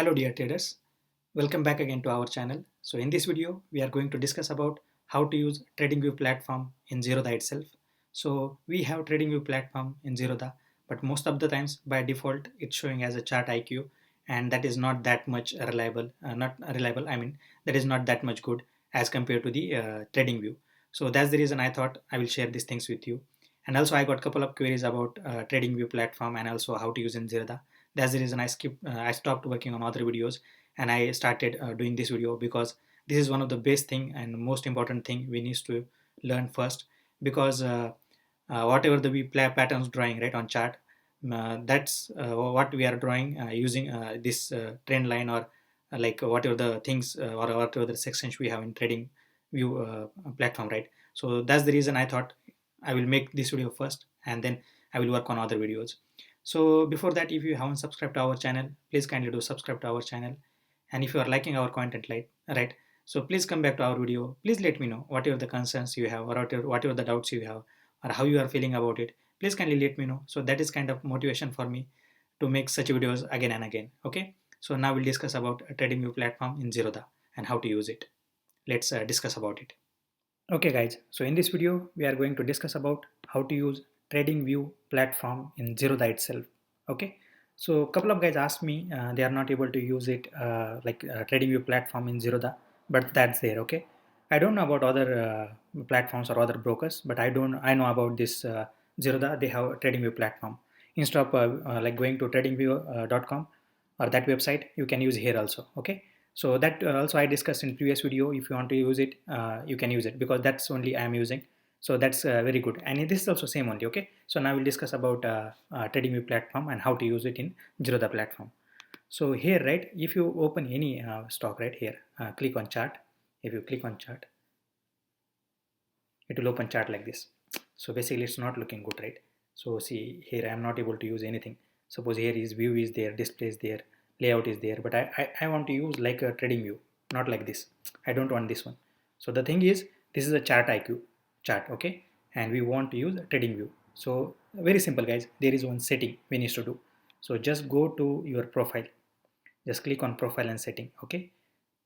Hello dear traders, welcome back again to our channel. So in this video we are going to discuss about how to use TradingView platform in Zerodha itself. So we have TradingView platform in Zerodha, but most of the times by default it's showing as a chart IQ, and that is not that much reliable, not reliable, I mean that is not that much good as compared to the TradingView. So that's the reason I thought I will share these things with you. And also I got a couple of queries about TradingView platform and also how to use in Zerodha. That's the reason I stopped working on other videos and I started doing this video, because this is one of the best thing and most important thing we need to learn first. Because whatever the we play patterns drawing right on chart, that's what we are drawing using this trend line, or like whatever the things or whatever the sections we have in trading view platform, right? So that's the reason I thought I will make this video first and then I will work on other videos. So before that, if you haven't subscribed to our channel, please kindly do subscribe to our channel. And if you are liking our content, right, so please come back to our video. Please let me know whatever the concerns you have, or whatever the doubts you have, or how you are feeling about it. Please kindly let me know. So that is kind of motivation for me to make such videos again and again. Okay. So now we'll discuss about a TradingView platform in Zerodha and how to use it. Let's discuss about it. Okay guys, so in this video we are going to discuss about how to use TradingView platform in Zerodha itself. Okay, so a couple of guys asked me they are not able to use it TradingView platform in Zerodha, but that's there. Okay, I don't know about other platforms or other brokers, but I know about this Zerodha. They have a TradingView platform. Instead of like going to tradingview.com or that website, you can use here also. Okay, so that also I discussed in previous video. If you want to use it, you can use it, because that's only I am using. So that's very good, and this is also same only. Okay, so now we'll discuss about TradingView platform and how to use it in Zerodha platform. So here, right, if you open any stock right here, click on chart. If you click on chart, it will open chart like this. So basically it's not looking good, right? So see here, I am not able to use anything. Suppose here is view is there, display is there, layout is there, but I want to use like a trading view, not like this. I don't want this one. So the thing is, this is a chart IQ chart, okay, and we want to use a trading view. So very simple guys, there is one setting we need to do. So just go to your profile, just click on profile and setting. Okay,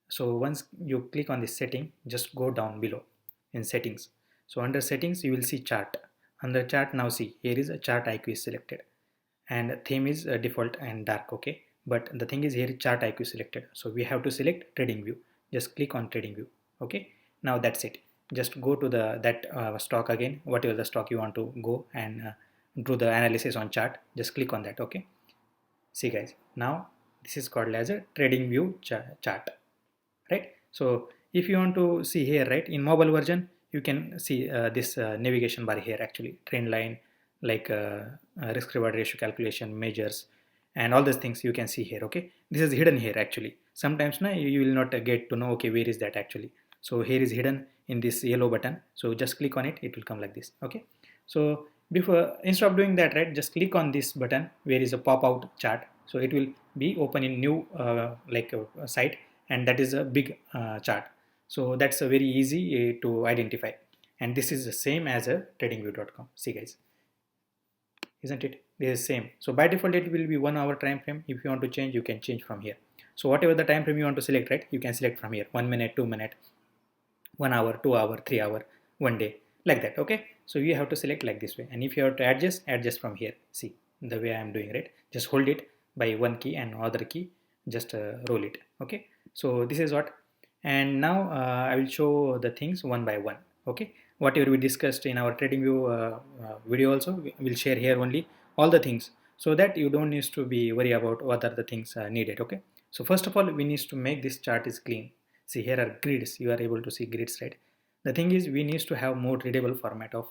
so once you click on this setting, just go down below in settings. So under settings you will see chart. Under chart, now see here is a chart IQ is selected, and theme is default and dark. Okay, but the thing is here chart IQ selected, so we have to select trading view. Just click on trading view. Okay, now that's it. Just go to the that stock again, whatever the stock you want to go, and do the analysis on chart. Just click on that. Okay, see guys, now this is called as a trading view chart, right? So if you want to see here, right, in mobile version you can see this navigation bar here, actually trend line, like risk reward ratio calculation measures, and all these things you can see here. Okay, this is hidden here actually. Sometimes now you will not get to know, okay, where is that actually. So here is hidden in this yellow button, so just click on it, it will come like this. Okay, so before, instead of doing that, right, just click on this button where is a pop out chart, so it will be open in new site, and that is a big chart. So that's a very easy to identify, and this is the same as a tradingview.com. See guys, isn't it? This is same. So by default it will be 1 hour time frame. If you want to change, you can change from here. So whatever the time frame you want to select, right, you can select from here: 1 minute, 2 minute, 1 hour, 2 hour, 3 hour, 1 day, like that. Okay, so you have to select like this way, and if you have to adjust from here. See the way I am doing, right? Just hold it by one key and other key, just roll it. Okay, so this is what. And now I will show the things one by one. Okay, whatever we discussed in our TradingView video also, we'll share here only all the things, so that you don't need to be worry about what are the things needed. Okay, so first of all we need to make this chart is clean. See here are grids, you are able to see grids, right? The thing is, we need to have more readable format of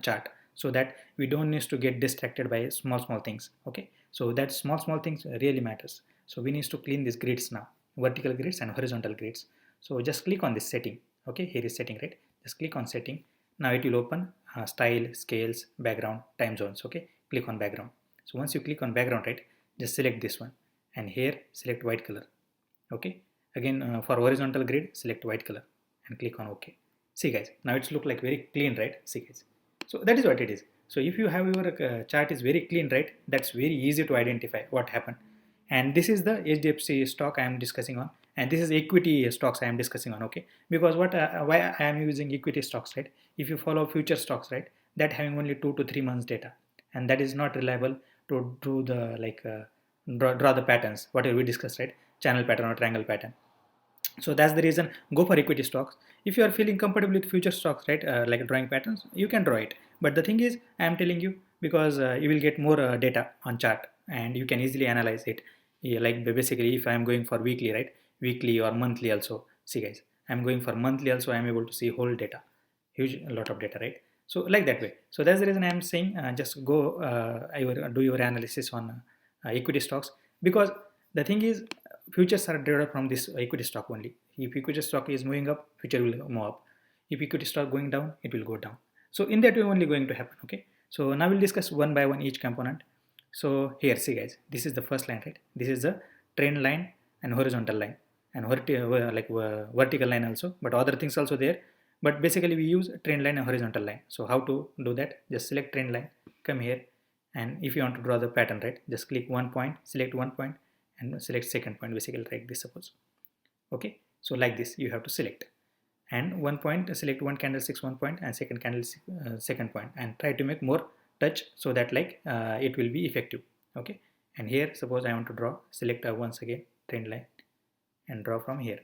chart, so that we don't need to get distracted by small things. Okay, so that small things really matters. So we need to clean these grids now, vertical grids and horizontal grids. So just click on this setting. Okay, here is setting, right? Just click on setting. Now it will open style, scales, background, time zones. Okay, click on background. So once you click on background, right, just select this one, and here select white color. Okay, again for horizontal grid select white color and click on OK. See guys, now it's look like very clean, right? See guys, so that is what it is. So if you have your chart is very clean, right, that's very easy to identify what happened. and this is the HDFC stock I am discussing on, and this is equity stocks I am discussing on. Okay, because why I am using equity stocks, right? If you follow future stocks, right, that having only 2 to 3 months data, and that is not reliable to do the draw the patterns whatever we discussed, right? Channel pattern or triangle pattern. So that's the reason, go for equity stocks. If you are feeling comfortable with future stocks, right, like drawing patterns, you can draw it. But the thing is, I am telling you, because you will get more data on chart and you can easily analyze it. Yeah, like basically if I am going for weekly, right, weekly or monthly also, see guys, I am going for monthly also, I am able to see whole data, huge lot of data, right? So like that way. So that's the reason I am saying just go do your analysis on equity stocks, because the thing is, futures are derived from this equity stock only. If equity stock is moving up, future will move up. If equity stock going down, it will go down. So in that way only going to happen. Okay, so now we'll discuss one by one each component. So here, see guys, this is the first line, right? This is the trend line and horizontal line, and vertical line also, but other things also there. But basically we use trend line and horizontal line. So how to do that? Just select trend line, come here, and if you want to draw the pattern, right, just click one point, select one point, and select second point, basically like this, suppose. Okay, so like this you have to select, and one point, select one candlestick one point, and second candlestick second point, and try to make more touch so that it will be effective. Okay, and here suppose I want to draw, select once again trend line and draw from here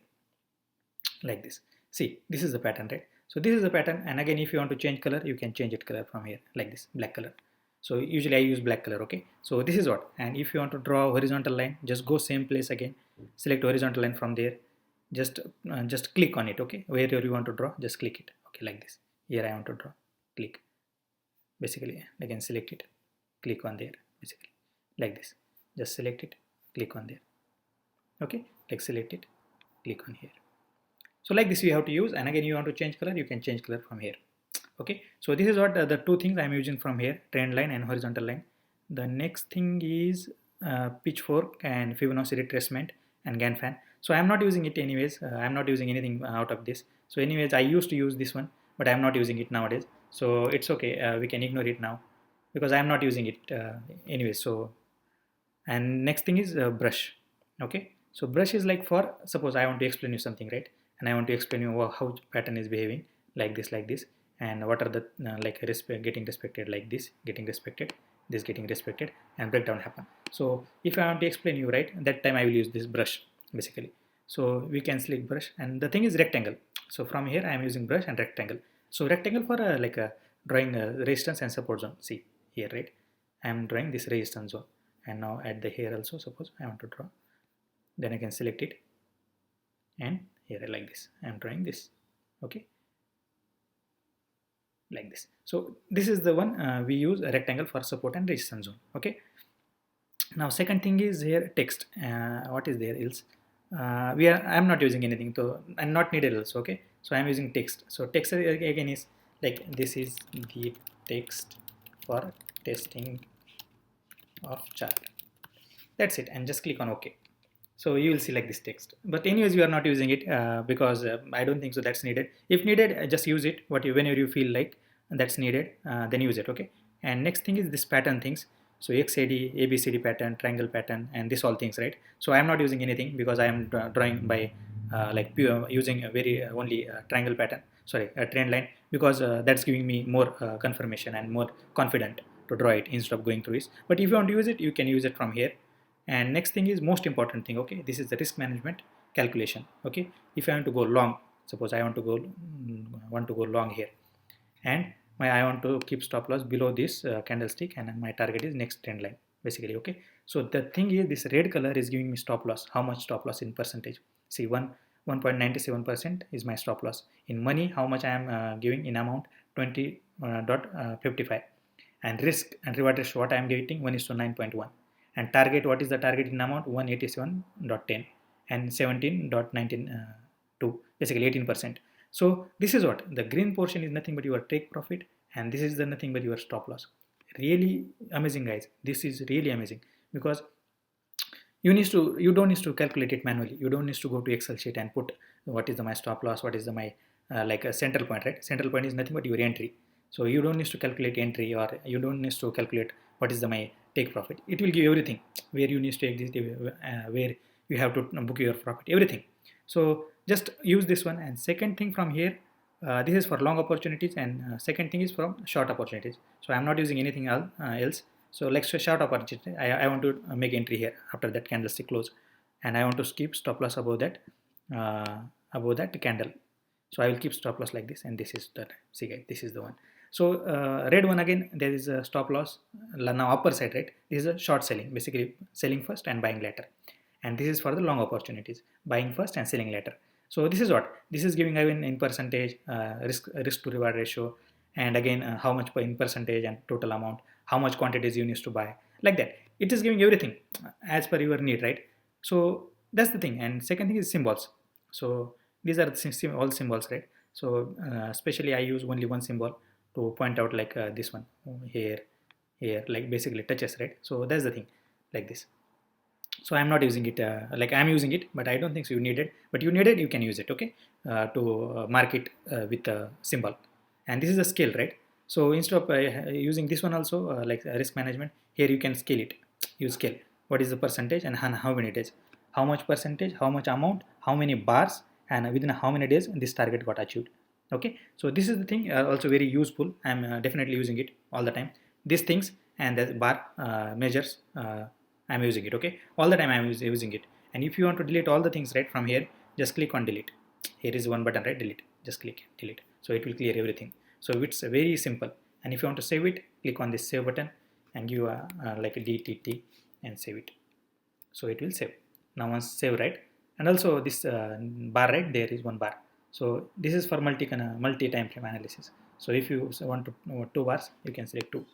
like this. See, this is the pattern, right? So this is the pattern, and again if you want to change color, you can change it color from here like this, black color. So usually I use black color. Okay, so this is what. And if you want to draw a horizontal line, just go same place again, select horizontal line from there, just click on it. Okay, wherever you want to draw, just click it. Okay, like this. Here I want to draw, click, basically again select it, click on there, basically like this. Just select it, click on there. Okay, like select it, click on here. So like this you have to use, and again you want to change color, you can change color from here. Okay, so this is what the two things I'm using from here, trend line and horizontal line. The next thing is pitchfork and Fibonacci retracement and Gann fan. So I'm not using it anyways. I'm not using anything out of this. So anyways, I used to use this one, but I'm not using it nowadays. So it's okay, we can ignore it now because I'm not using it anyways. So, and next thing is brush. Okay, so brush is like for, suppose I want to explain you something, right, and I want to explain you how pattern is behaving like this, and what are the getting respected, like this getting respected, this getting respected, and breakdown happen. So if I want to explain you, right, that time I will use this brush basically. So we can select brush, and the thing is rectangle. So from here I am using brush and rectangle. So rectangle for drawing resistance and support zone. See here, right, I am drawing this resistance zone, and now at the here also, suppose I want to draw, then I can select it, and here like this I am drawing this. Okay, like this. So this is the one we use a rectangle for support and resistance zone. Okay, now second thing is here text. What is there else? I'm not using anything, so and not needed also. Okay, so I'm using text. So text again is like this is the text for testing of chart. That's it, and just click on OK. So you will see like this text, but anyways you are not using it because I don't think so that's needed. If needed, just use it whenever you feel like that's needed, then use it. Okay, and next thing is this pattern things. So XAD, ABCD pattern, triangle pattern, and this all things, right? So I am not using anything because I am drawing by pure using a very only triangle pattern, sorry, a trend line, because that's giving me more confirmation and more confident to draw it instead of going through this. But if you want to use it, you can use it from here. And next thing is most important thing. Okay, this is the risk management calculation. Okay, if I want to go long, suppose I want to go long here, and I want to keep stop loss below this candlestick, and my target is next trend line basically. Okay, so the thing is this red color is giving me stop loss. How much stop loss in percentage? See, 1.97% is my stop loss. In money, how much I am giving in amount? 20.55. And risk and reward ratio, what I am getting? 1:9.1. And target, what is the target in amount? 187.10 and 17.192, basically 18%. So this is what the green portion is, nothing but your take profit, and this is the nothing but your stop loss. Really amazing, guys. This is really amazing because you don't need to calculate it manually. You don't need to go to Excel sheet and put what is my stop loss, what is my like a central point, right? Central point is nothing but your entry. So you don't need to calculate entry, or you don't need to calculate what is my take profit. It will give everything where you need to exit, where you have to book your profit, everything. So just use this one. And second thing from here, this is for long opportunities, and second thing is from short opportunities. So I'm not using anything else. So let's say short opportunity. I want to make entry here after that candlestick close, and I want to keep stop loss above that candle. So I will keep stop loss like this, and this is that. See guys, this is the one. So red one again, there is a stop loss now upper side, right? This is a short selling, basically selling first and buying later. And this is for the long opportunities, buying first and selling later. So this is what this is giving again in percentage, risk to reward ratio, and again how much in percentage and total amount, how much quantities you need to buy, like that. It is giving everything as per your need, right? So that's the thing. And second thing is symbols. So these are all symbols, right? So especially I use only one symbol to point out, like this one here, like basically touches, right? So that's the thing, like this. So I'm not using it, like I'm using it, but I don't think so you need it. But you need it, you can use it, okay, to mark it with a symbol. And this is a scale, right? So instead of using this one also, like risk management, here you can scale it. You scale what is the percentage and how many days, how much percentage, how much amount, how many bars, and within how many days this target got achieved. Okay, so this is the thing, also very useful. I'm definitely using it all the time, these things. And the bar measures, I'm using it, okay, all the time I'm using it. And if you want to delete all the things right from here, just click on delete. Here is one button, right? Delete. Just click delete, so it will clear everything. So it's very simple. And if you want to save it, click on this save button and give like a DDT and save it. So it will save. Now once save, right? And also this bar, right? There is one bar. So this is for multi time frame analysis. So if you want to know 2 bars, you can select 2.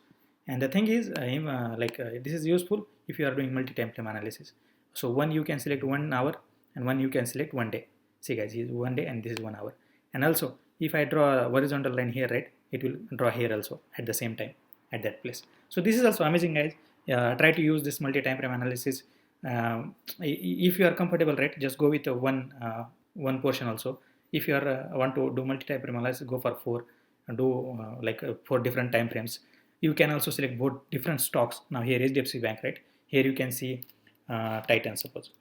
And the thing is, this is useful if you are doing multi time frame analysis. So one you can select 1 hour, and one you can select 1 day. See guys, this is 1 day and this is 1 hour. And also if I draw a horizontal line here, right, it will draw here also at the same time at that place. So this is also amazing, guys. Try to use this multi time frame analysis. If you are comfortable, right, just go with one portion also. If you are want to do multi time frame analysis, go for 4 and do 4 different time frames. You can also select both different stocks. Now here is DFC Bank, right? Here you can see Titan, suppose.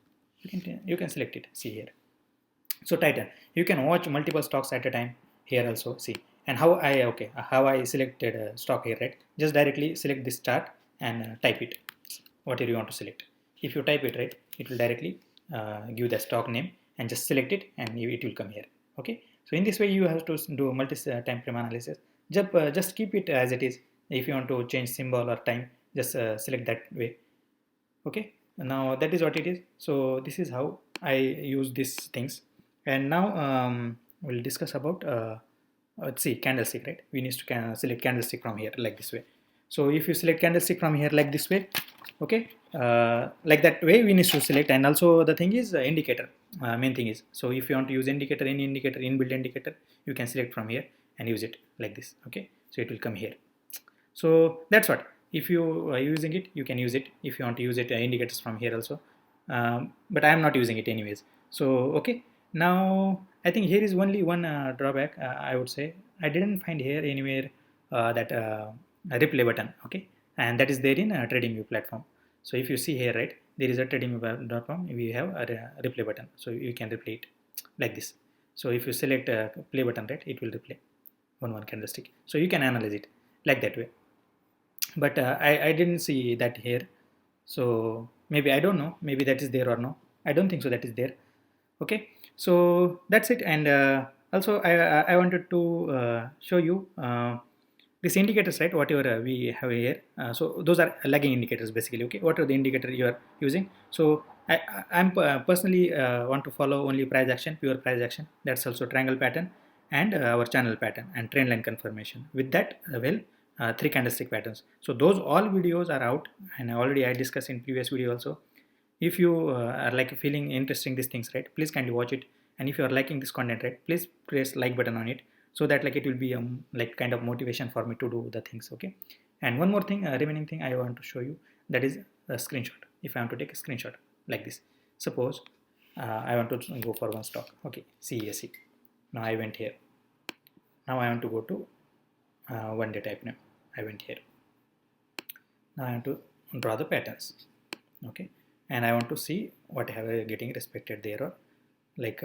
You can select it, see here. So Titan, you can watch multiple stocks at a time here also, see. And how I selected a stock here, right? Just directly select this chart and type it, whatever you want to select. If you type it, right, it will directly give the stock name, and just select it and it will come here, okay? So in this way you have to do multi-time frame analysis. Just keep it as it is. If you want to change symbol or time, just select that way, okay? Now that is what it is. So this is how I use these things. And now we'll discuss about let's see, candlestick, right? We need to select candlestick from here like this way. So if you select candlestick from here like this way, okay, like that way we need to select. And also the thing is indicator, main thing is, so if you want to use indicator, any indicator, inbuilt indicator, you can select from here and use it like this, okay? So it will come here. So that's what, if you are using it, you can use it. If you want to use it, indicators from here also, but I am not using it anyways. So okay, now I think here is only one drawback. I would say I didn't find here anywhere that replay button, okay, and that is there in TradingView platform. So if you see here, right, there is a TradingView.com, we have a replay button, so you can replay it like this. So if you select play button, right, it will replay one candlestick, so you can analyze it like that way. But I didn't see that here, so maybe I don't know, maybe that is there or no. I don't think so that is there, okay? So that's it. And also I wanted to show you these indicators, right, whatever we have here. So those are lagging indicators basically, okay? What are the indicator you are using? So I'm personally want to follow only price action, pure price action. That's also triangle pattern and our channel pattern and trend line confirmation. With that, 3 candlestick patterns. So those all videos are out, and already I discussed in previous video also. If you are like feeling interesting these things, right, please kindly watch it. And if you are liking this content, right, please press like button on it, so that like it will be like kind of motivation for me to do the things, okay? And one more thing, remaining thing I want to show you, that is a screenshot. If I want to take a screenshot like this, suppose I want to go for one stock, okay, CESE. Now I went here. Now I want to go to 1 day type name. I went here. Now I want to draw the patterns. Okay, and I want to see what have I getting respected there, or like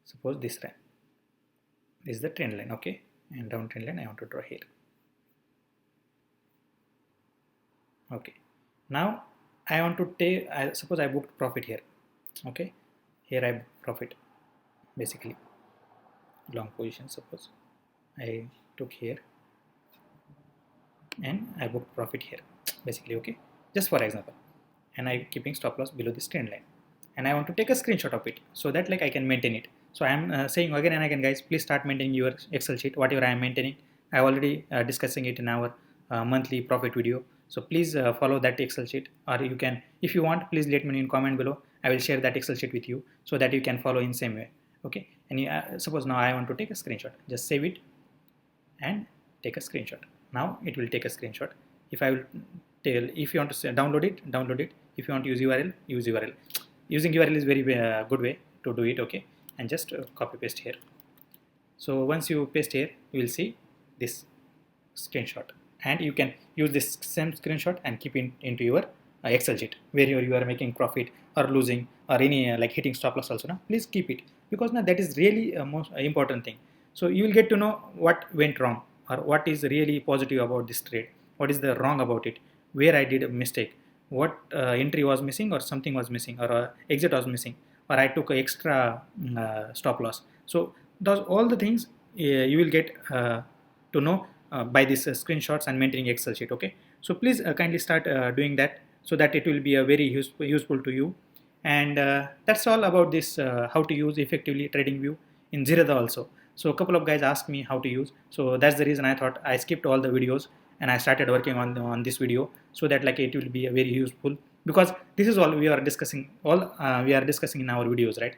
suppose this line, this is the trend line. Okay, and down trend line I want to draw here. Okay, now I want to take, suppose I booked profit here. Okay, here I booked profit, basically long position. Suppose I took here and I booked profit here, basically. Okay, just for example, and I keeping stop loss below this trend line, and I want to take a screenshot of it so that like I can maintain it. So I am saying again and again, guys, please start maintaining your Excel sheet, whatever I am maintaining. I already discussing it in our monthly profit video. So please follow that Excel sheet, or you can, if you want, please let me know in comment below. I will share that Excel sheet with you so that you can follow in same way. Okay, and suppose now I want to take a screenshot, just save it and take a screenshot. Now it will take a screenshot. If I will tell, if you want to download it, download it. If you want to use URL, use URL. Using URL is very good way to do it. Okay, and just copy paste here. So once you paste here, you will see this screenshot, and you can use this same screenshot and keep it into your Excel sheet where you are making profit or losing or any like hitting stop loss also. Now please keep it, because now that is really most important thing. So you will get to know what went wrong, or what is really positive about this trade, what is the wrong about it, where I did a mistake, what entry was missing, or something was missing, or exit was missing, or I took a extra stop loss. So those all the things you will get to know by these screenshots and maintaining Excel sheet. Okay, so please kindly start doing that, so that it will be a very useful to you. And that's all about this how to use effectively TradingView in Zerodha also. So a couple of guys asked me how to use, so that's the reason I thought I skipped all the videos and I started working on this video, so that like it will be a very useful, because this is all we are discussing, we are discussing in our videos, right?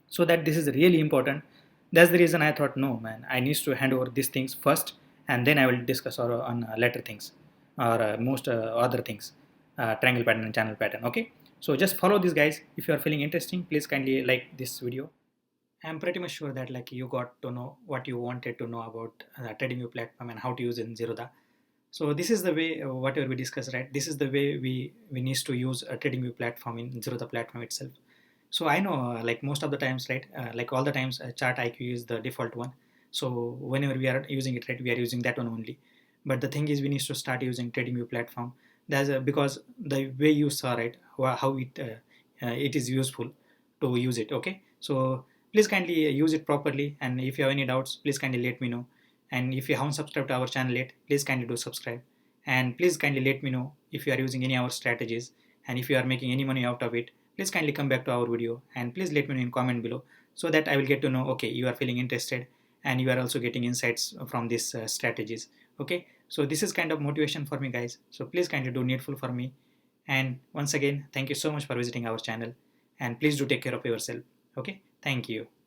So that this is really important. That's the reason I thought, no man, I need to hand over these things first, and then I will discuss on later things, or most other things, triangle pattern and channel pattern. Okay, so just follow these guys. If you are feeling interesting, please kindly like this video. I'm pretty much sure that like you got to know what you wanted to know about TradingView platform and how to use it in Zerodha. So this is the way whatever we discussed, right? This is the way we need to use a TradingView platform in Zerodha platform itself. So I know like most of the times, right? Like all the times, Chart IQ is the default one. So whenever we are using it, right, we are using that one only. But the thing is, we need to start using TradingView platform. That's because the way you saw, right, how it is useful to use it. Okay, so please kindly use it properly. And if you have any doubts, please kindly let me know. And if you haven't subscribed to our channel yet, please kindly do subscribe. And please kindly let me know if you are using any of our strategies, and if you are making any money out of it. Please kindly come back to our video and please let me know in comment below, so that I will get to know, okay, you are feeling interested and you are also getting insights from these strategies. Okay, so this is kind of motivation for me, guys. So please kindly do needful for me. And once again, thank you so much for visiting our channel, and please do take care of yourself. Okay, thank you.